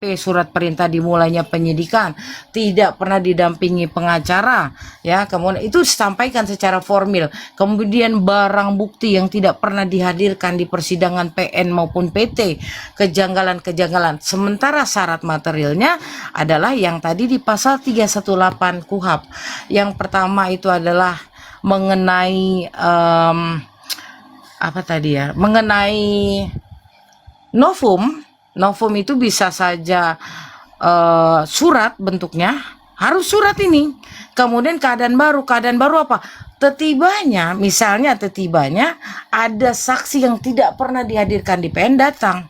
surat perintah dimulainya penyidikan, tidak pernah didampingi pengacara, ya, kemudian itu disampaikan secara formil. Kemudian barang bukti yang tidak pernah dihadirkan di persidangan PN maupun PT, kejanggalan-kejanggalan. Sementara syarat materialnya adalah yang tadi di pasal 318 KUHP. Yang pertama itu adalah mengenai apa tadi ya? Mengenai novum. Novum itu bisa saja surat bentuknya, harus surat ini. Kemudian keadaan baru apa? Misalnya tetibanya ada saksi yang tidak pernah dihadirkan di PN datang.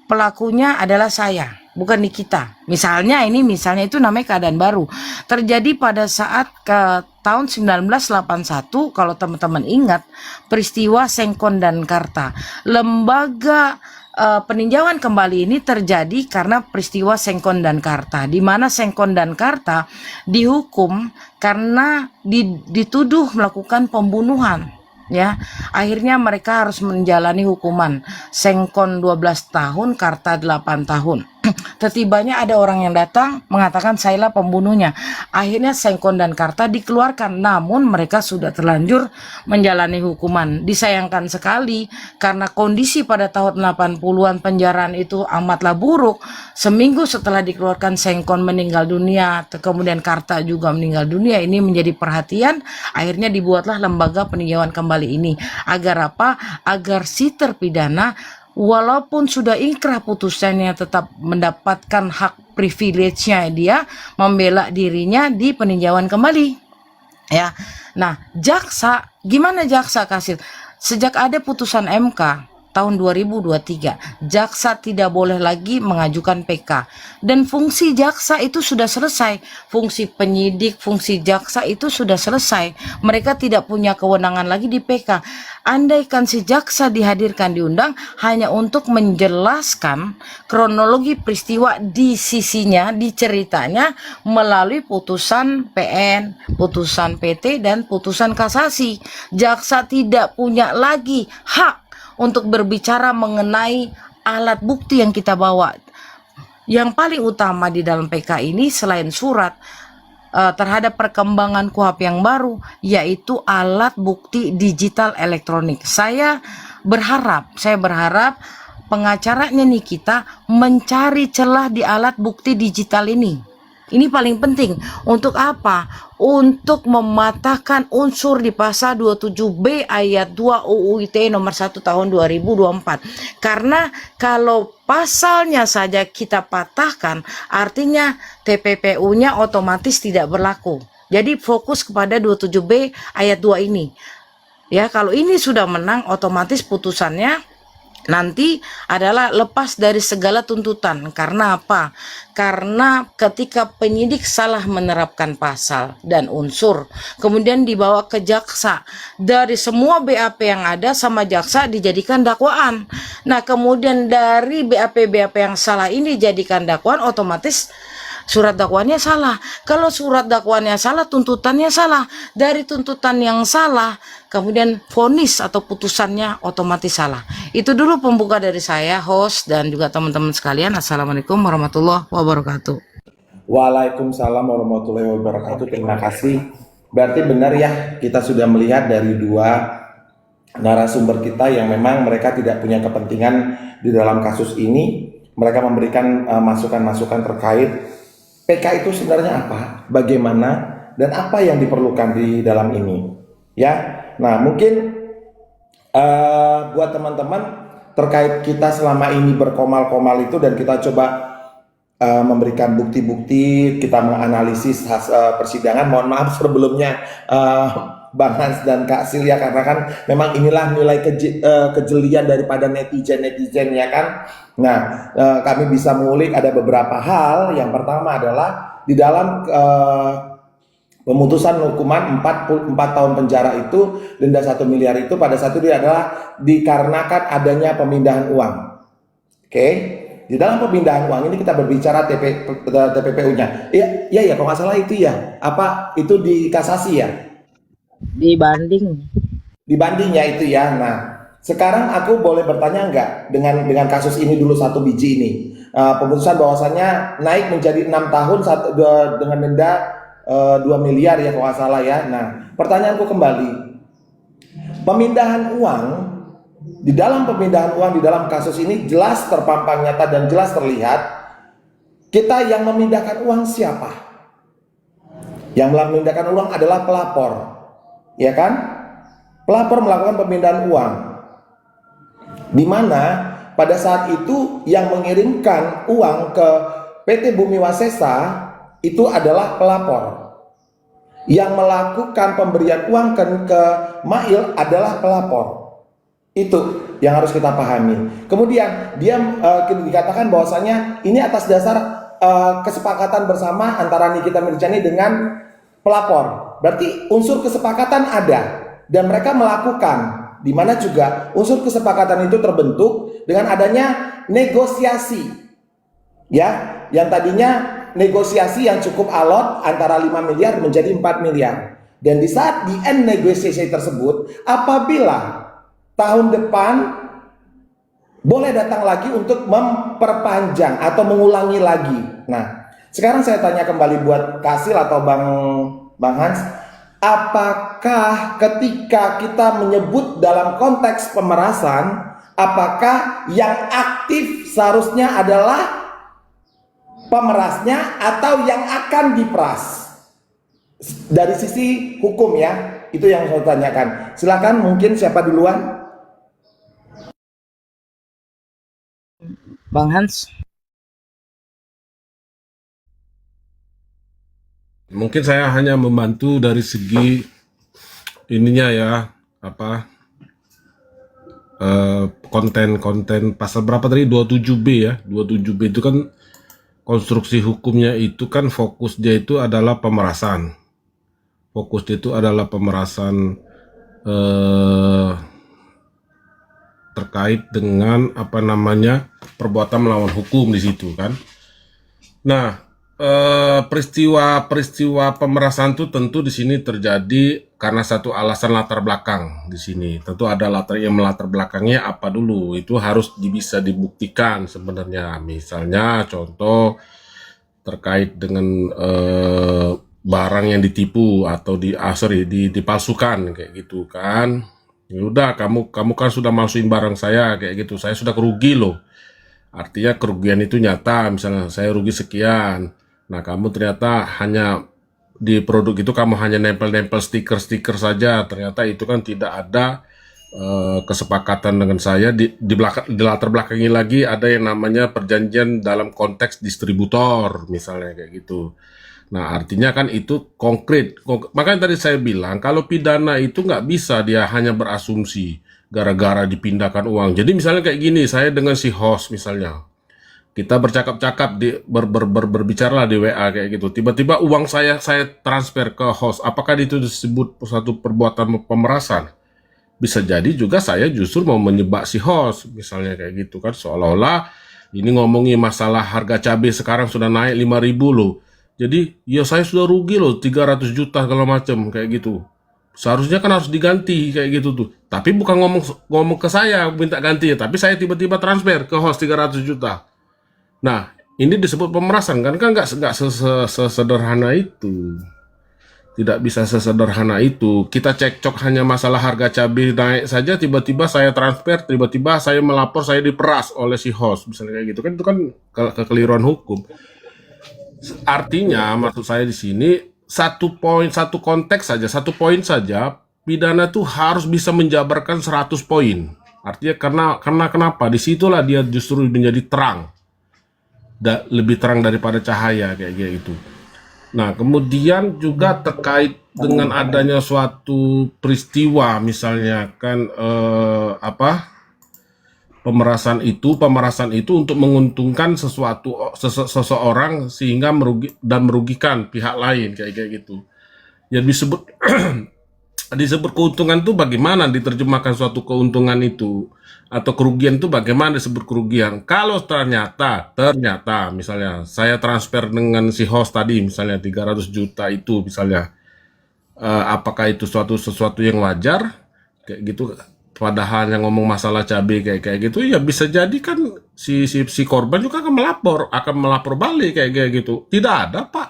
Pelakunya adalah saya, bukan Nikita. Misalnya itu namanya keadaan baru. Terjadi pada saat ke tahun 1981, kalau teman-teman ingat, peristiwa Sengkon dan Karta. Lembaga peninjauan kembali ini terjadi karena peristiwa Sengkon dan Karta, di mana Sengkon dan Karta dihukum karena dituduh melakukan pembunuhan. Ya, akhirnya mereka harus menjalani hukuman. Sengkon 12 tahun, Karta 8 tahun. Tetibanya ada orang yang datang mengatakan sayalah pembunuhnya. Akhirnya Sengkon dan Karta dikeluarkan, namun mereka sudah terlanjur menjalani hukuman. Disayangkan sekali karena kondisi pada tahun 80-an penjaraan itu amatlah buruk. Seminggu setelah dikeluarkan, Sengkon meninggal dunia, kemudian Karta juga meninggal dunia. Ini menjadi perhatian, akhirnya dibuatlah lembaga peninjauan kembali ini. Agar apa? Agar si terpidana walaupun sudah ingkrah putusannya tetap mendapatkan hak privilege-nya dia membela dirinya di peninjauan kembali. Ya. Nah, jaksa, gimana jaksa Kasil? Sejak ada putusan MK tahun 2023, jaksa tidak boleh lagi mengajukan PK. Dan fungsi jaksa itu sudah selesai. Fungsi penyidik, fungsi jaksa itu sudah selesai. Mereka tidak punya kewenangan lagi di PK. Andaikan si jaksa dihadirkan diundang hanya untuk menjelaskan kronologi peristiwa di sisinya, di ceritanya melalui putusan PN, putusan PT, dan putusan kasasi. Jaksa tidak punya lagi hak untuk berbicara mengenai alat bukti yang kita bawa. Yang paling utama di dalam PK ini selain surat terhadap perkembangan KUHP yang baru, yaitu alat bukti digital elektronik. Saya berharap pengacaranya Nikita mencari celah di alat bukti digital ini. Ini paling penting. Untuk apa? Untuk mematahkan unsur di pasal 27B ayat 2 UU ITE nomor 1 tahun 2024. Karena kalau pasalnya saja kita patahkan, artinya TPPU-nya otomatis tidak berlaku. Jadi fokus kepada 27B ayat 2 ini. Ya, kalau ini sudah menang, otomatis putusannya nanti adalah lepas dari segala tuntutan. Karena apa? Karena ketika penyidik salah menerapkan pasal dan unsur, kemudian dibawa ke jaksa, dari semua BAP yang ada sama jaksa dijadikan dakwaan. Nah, kemudian dari BAP yang salah ini dijadikan dakwaan, otomatis surat dakwaannya salah. Kalau surat dakwaannya salah, tuntutannya salah. Dari tuntutan yang salah, kemudian vonis atau putusannya otomatis salah. Itu dulu pembuka dari saya, host, dan juga teman-teman sekalian. Assalamualaikum warahmatullahi wabarakatuh. Waalaikumsalam warahmatullahi wabarakatuh. Terima kasih. Berarti benar ya, kita sudah melihat dari dua narasumber kita yang memang mereka tidak punya kepentingan di dalam kasus ini. Mereka memberikan masukan-masukan terkait PK itu sebenarnya apa, bagaimana, dan apa yang diperlukan di dalam ini. Ya, nah mungkin buat teman-teman terkait kita selama ini berkomal-komal itu dan kita coba memberikan bukti-bukti, kita menganalisis persidangan. Mohon maaf sebelumnya Bang Hans dan Kak Silya, karena kan memang inilah nilai kejelian daripada netizen ya kan. Nah, kami bisa mengulik ada beberapa hal. Yang pertama adalah di dalam pemutusan hukuman 4 tahun penjara itu, denda 1 miliar itu pada saat itu adalah dikarenakan adanya pemindahan uang. Oke. Di dalam pemindahan uang ini kita berbicara TPPU-nya. Iya, kalau nggak salah itu ya. Apa itu di kasasi ya? Dibanding ya itu ya. Nah, sekarang aku boleh bertanya nggak dengan kasus ini dulu, satu biji ini. pemutusan bahwasannya naik menjadi 6 tahun dengan denda 2 miliar ya kalau nggak salah ya. Nah, pertanyaanku kembali, pemindahan uang di dalam kasus ini jelas terpampang nyata dan jelas terlihat kita yang memindahkan uang siapa? Yang memindahkan uang adalah pelapor, ya kan? Pelapor melakukan pemindahan uang, di mana pada saat itu yang mengirimkan uang ke PT Bumi Wasesa itu adalah pelapor. Yang melakukan pemberian uang ke Mail adalah pelapor. Itu yang harus kita pahami. Kemudian dia dikatakan bahwasanya ini atas dasar kesepakatan bersama antara Nikita Mirzani dengan pelapor. Berarti unsur kesepakatan ada dan mereka melakukan, di mana juga unsur kesepakatan itu terbentuk dengan adanya negosiasi, ya, yang tadinya negosiasi yang cukup alot antara 5 miliar menjadi 4 miliar. Dan di saat di end negosiasi tersebut, apabila tahun depan boleh datang lagi untuk memperpanjang atau mengulangi lagi. Nah, sekarang saya tanya kembali buat Kasil atau Bang Hans, apakah ketika kita menyebut dalam konteks pemerasan, apakah yang aktif seharusnya adalah pemerasnya atau yang akan diperas? Dari sisi hukum ya, itu yang saya tanyakan. Silakan, mungkin siapa duluan? Bang Hans. Mungkin saya hanya membantu dari segi ininya ya, apa konten pasal berapa tadi, 27B ya. 27B itu kan konstruksi hukumnya itu kan fokus dia itu adalah pemerasan. Fokus dia itu adalah pemerasan terkait dengan apa namanya perbuatan melawan hukum di situ kan. Nah, peristiwa pemerasan itu tentu di sini terjadi karena satu alasan latar belakang di sini. Tentu ada latar belakangnya apa dulu, itu harus bisa dibuktikan sebenarnya. Misalnya contoh terkait dengan barang yang ditipu atau dipalsukan kayak gitu kan. Ya udah, kamu kan sudah masukin barang saya kayak gitu, saya sudah kerugi loh. Artinya kerugian itu nyata, misalnya saya rugi sekian. Nah, kamu ternyata hanya di produk itu kamu hanya nempel-nempel stiker-stiker saja. Ternyata itu kan tidak ada kesepakatan dengan saya. Di latar belakangnya lagi ada yang namanya perjanjian dalam konteks distributor, misalnya kayak gitu. Nah, artinya kan itu konkret. Makanya tadi saya bilang, kalau pidana itu nggak bisa dia hanya berasumsi gara-gara dipindahkan uang. Jadi misalnya kayak gini, saya dengan si host misalnya, kita bercakap-cakap berbicara di WA kayak gitu. Tiba-tiba uang saya transfer ke host. Apakah itu disebut satu perbuatan pemerasan? Bisa jadi juga saya justru mau menyebak si host, misalnya kayak gitu kan. Seolah-olah ini ngomongin masalah harga cabai sekarang sudah naik 5.000 loh. Jadi ya saya sudah rugi loh 300 juta kalau macam kayak gitu. Seharusnya kan harus diganti kayak gitu tuh. Tapi bukan ngomong ke saya minta ganti ya, tapi saya tiba-tiba transfer ke host 300 juta. Nah, ini disebut pemerasan kan nggak sesederhana itu. Tidak bisa sesederhana itu. Kita cekcok hanya masalah harga cabai naik saja, tiba-tiba saya transfer, tiba-tiba saya melapor, saya diperas oleh si host, misalnya kayak gitu kan, itu kan kekeliruan hukum. Artinya maksud saya di sini satu konteks saja, satu poin saja, pidana tuh harus bisa menjabarkan 100 poin. Artinya karena kenapa? Disitulah dia justru menjadi terang. Lebih terang daripada cahaya kayak gitu. Nah, kemudian juga terkait dengan adanya suatu peristiwa, misalnya kan pemerasan itu untuk menguntungkan seseorang sehingga merugikan pihak lain kayak gitu. Ya disebut disebut keuntungan itu bagaimana diterjemahkan suatu keuntungan itu, atau kerugian itu bagaimana disebut kerugian. Kalau ternyata misalnya saya transfer dengan si host tadi misalnya 300 juta itu misalnya, apakah itu sesuatu yang wajar kayak gitu, padahal yang ngomong masalah cabai kayak gitu, ya bisa jadi kan si korban juga akan melapor balik kayak gitu. Tidak ada, Pak.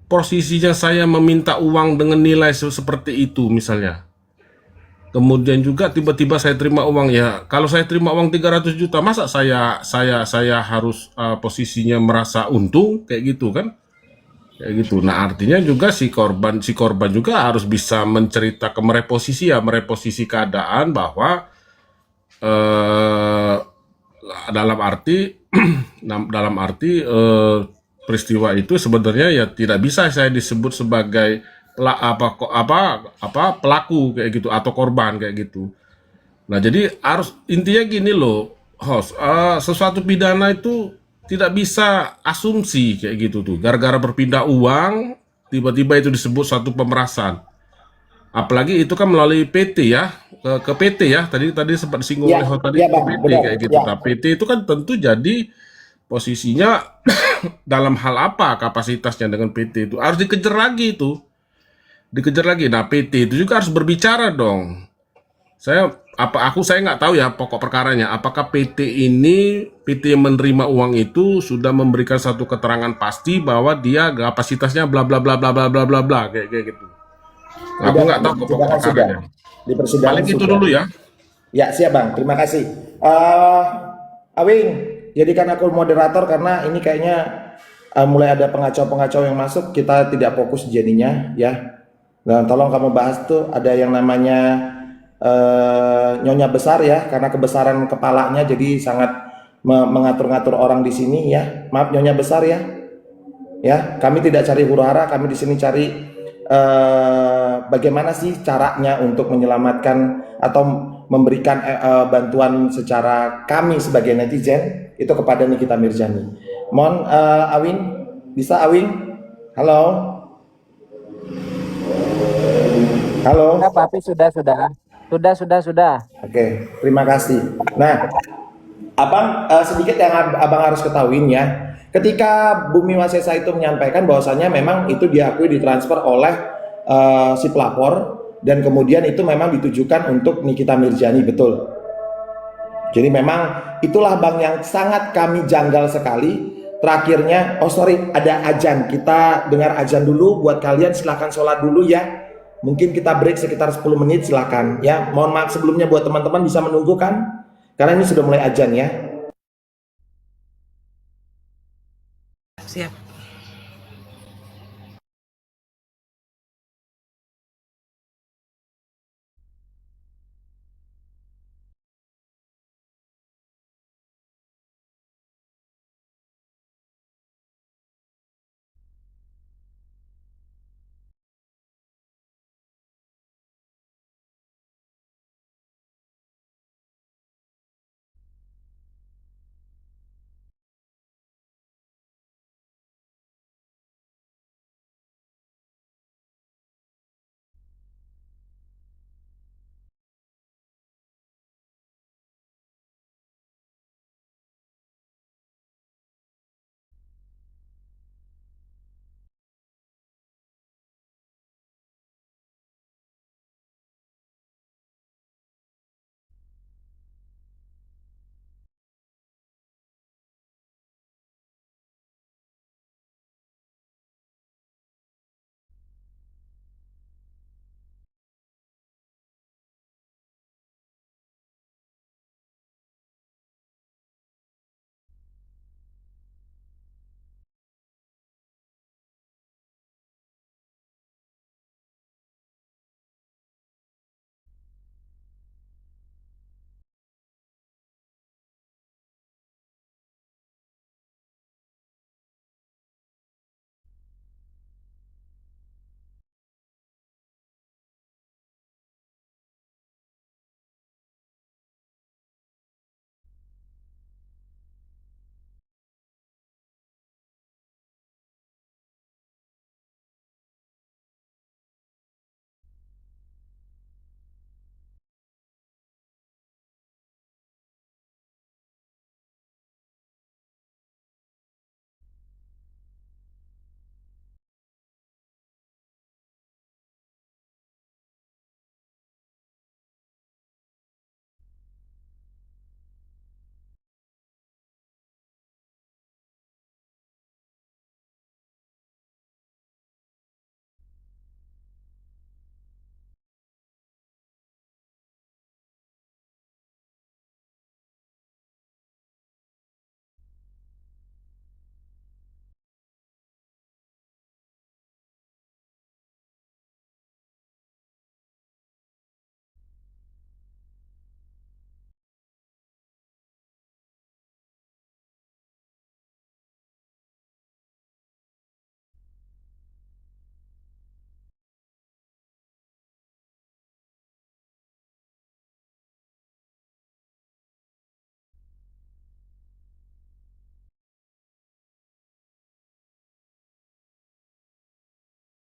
Posisinya saya meminta uang dengan nilai seperti itu misalnya. Kemudian juga tiba-tiba saya terima uang, ya. Kalau saya terima uang 300 juta, masa saya harus posisinya merasa untung kayak gitu kan? Kayak gitu. Nah, artinya juga si korban juga harus bisa menceritakan, mereposisi keadaan bahwa eh dalam arti dalam arti peristiwa itu sebenarnya ya tidak bisa saya disebut sebagai pelaku kayak gitu atau korban kayak gitu. Nah, jadi harus intinya gini loh, host, sesuatu pidana itu tidak bisa asumsi kayak gitu tuh. Gara-gara berpindah uang, tiba-tiba itu disebut satu pemerasan. Apalagi itu kan melalui PT ya, ke PT ya. Tadi sempat disinggung Ya, oleh host tadi, ya ke Bang, PT benar. kayak gitu. Ya, Nah, PT itu kan tentu jadi posisinya dalam hal apa kapasitasnya dengan PT itu harus dikejar lagi itu, dikejar lagi. Nah, PT itu juga harus berbicara dong. Saya nggak tahu ya pokok perkaranya. Apakah PT yang menerima uang itu sudah memberikan satu keterangan pasti bahwa dia kapasitasnya bla bla bla bla bla bla bla bla kayak gitu. Nah, aku sudah nggak Bang, di tahu kok pokok persidangan sudah. perkaranya. Di persidangan Paling itu sudah. dulu ya. Ya, siap Bang. Terima kasih. Eh Awing, jadikan aku moderator karena ini kayaknya mulai ada pengacau-pengacau yang masuk. Kita tidak fokus jadinya, ya. Nah, tolong kamu bahas tuh ada yang namanya nyonya besar ya, karena kebesaran kepalanya jadi sangat mengatur-ngatur orang di sini ya. Maaf nyonya besar ya. Ya, kami tidak cari huru-hara, kami di sini cari bagaimana sih caranya untuk menyelamatkan atau memberikan bantuan secara kami sebagai netizen itu kepada Nikita Mirjani. Mohon Awin, bisa Awin? Halo, Ya, halo. Papi sudah. Oke, terima kasih. Nah, Abang sedikit yang Abang harus ketahuin ya. Ketika Bumi Wasesa itu menyampaikan bahwasanya memang itu diakui ditransfer oleh si pelapor dan kemudian itu memang ditujukan untuk Nikita Mirjani, betul. Jadi memang itulah Bang yang sangat kami janggal sekali. Terakhirnya, oh sorry, ada azan. Kita dengar azan dulu buat kalian, silahkan sholat dulu ya. Mungkin kita break sekitar 10 menit, silahkan ya. Mohon maaf sebelumnya buat teman-teman bisa menunggu kan? Karena ini sudah mulai azan ya. Siap.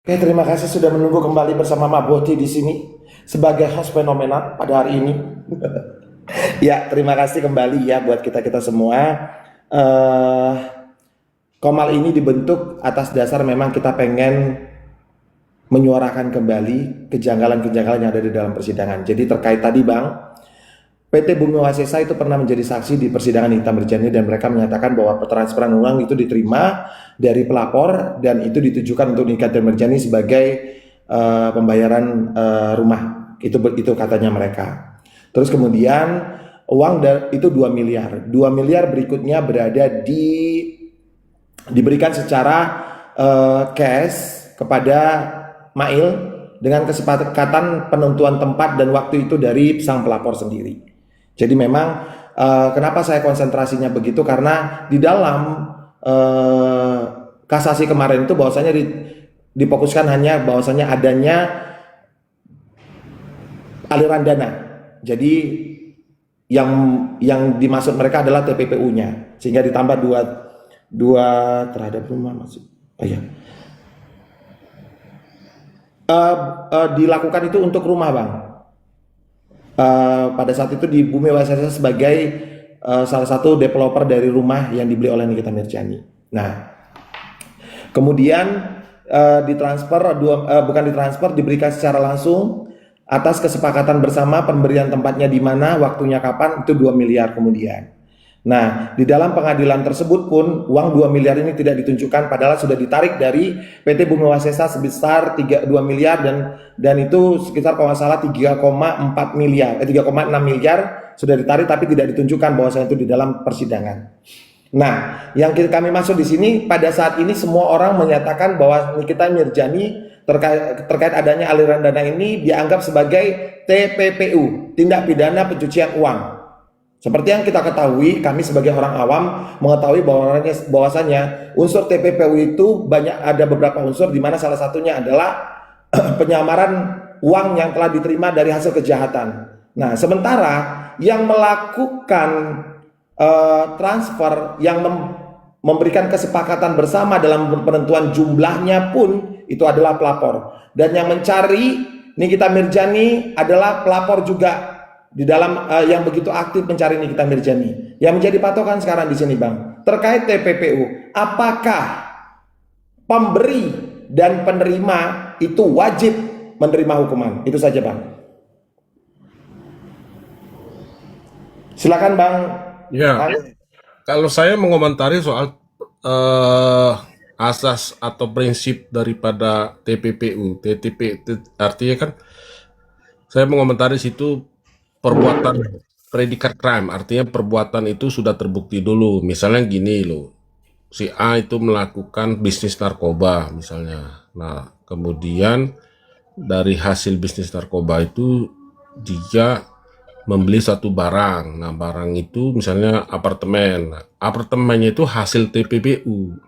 Oke, terima kasih sudah menunggu kembali bersama Mbak Boti di sini sebagai host fenomenal pada hari ini. Ya, terima kasih kembali ya buat kita-kita semua. Eh, Komal ini dibentuk atas dasar memang kita pengen menyuarakan kembali kejanggalan-kejanggalan yang ada di dalam persidangan. Jadi terkait tadi Bang, PT Bumi Wasesa itu pernah menjadi saksi di persidangan Nikita Mirjani dan mereka menyatakan bahwa transferan uang itu diterima dari pelapor dan itu ditujukan untuk Nikita Mirjani sebagai pembayaran rumah. Itu katanya mereka. Terus kemudian uang itu 2 miliar. 2 miliar berikutnya diberikan secara cash kepada Mail dengan kesepakatan penentuan tempat dan waktu itu dari sang pelapor sendiri. Jadi memang kenapa saya konsentrasinya begitu, karena di dalam kasasi kemarin itu bahwasanya difokuskan hanya bahwasanya adanya aliran dana. Jadi yang dimaksud mereka adalah TPPU-nya, sehingga ditambah dua terhadap rumah masuk. Oh ya. Dilakukan itu untuk rumah Bang. Pada saat itu di Bumi Wasesa sebagai salah satu developer dari rumah yang dibeli oleh Nikita Mirjani. Nah, kemudian diberikan secara langsung atas kesepakatan bersama pemberian tempatnya di mana, waktunya kapan, itu 2 miliar kemudian. Nah, di dalam pengadilan tersebut pun uang 2 miliar ini tidak ditunjukkan padahal sudah ditarik dari PT Bumi Wasesa sebesar 2 miliar dan itu sekitar kalau nggak salah 3,6 miliar sudah ditarik tapi tidak ditunjukkan bahwasanya itu di dalam persidangan. Nah, yang kami maksud di sini pada saat ini semua orang menyatakan bahwa Nikita Mirjani terkait adanya aliran dana ini dianggap sebagai TPPU, tindak pidana pencucian uang. Seperti yang kita ketahui, kami sebagai orang awam mengetahui bahwasanya unsur TPPU itu ada beberapa unsur, di mana salah satunya adalah penyamaran uang yang telah diterima dari hasil kejahatan. Nah, sementara yang melakukan transfer, yang memberikan kesepakatan bersama dalam penentuan jumlahnya pun itu adalah pelapor. Dan yang mencari Nikita Mirjani adalah pelapor juga. Di dalam yang begitu aktif mencari Nikita Mirjani. Yang menjadi patokan sekarang di sini Bang, terkait TPPU, apakah pemberi dan penerima itu wajib menerima hukuman? Itu saja Bang. Silakan Bang. Ya, kalau saya mengomentari soal asas atau prinsip daripada TPPU, artinya kan saya mengomentari situ perbuatan predikat crime, artinya perbuatan itu sudah terbukti dulu. Misalnya gini loh, si A itu melakukan bisnis narkoba misalnya. Nah, kemudian dari hasil bisnis narkoba itu dia membeli satu barang. Nah, barang itu misalnya apartemen. Nah, apartemennya itu hasil TPPU.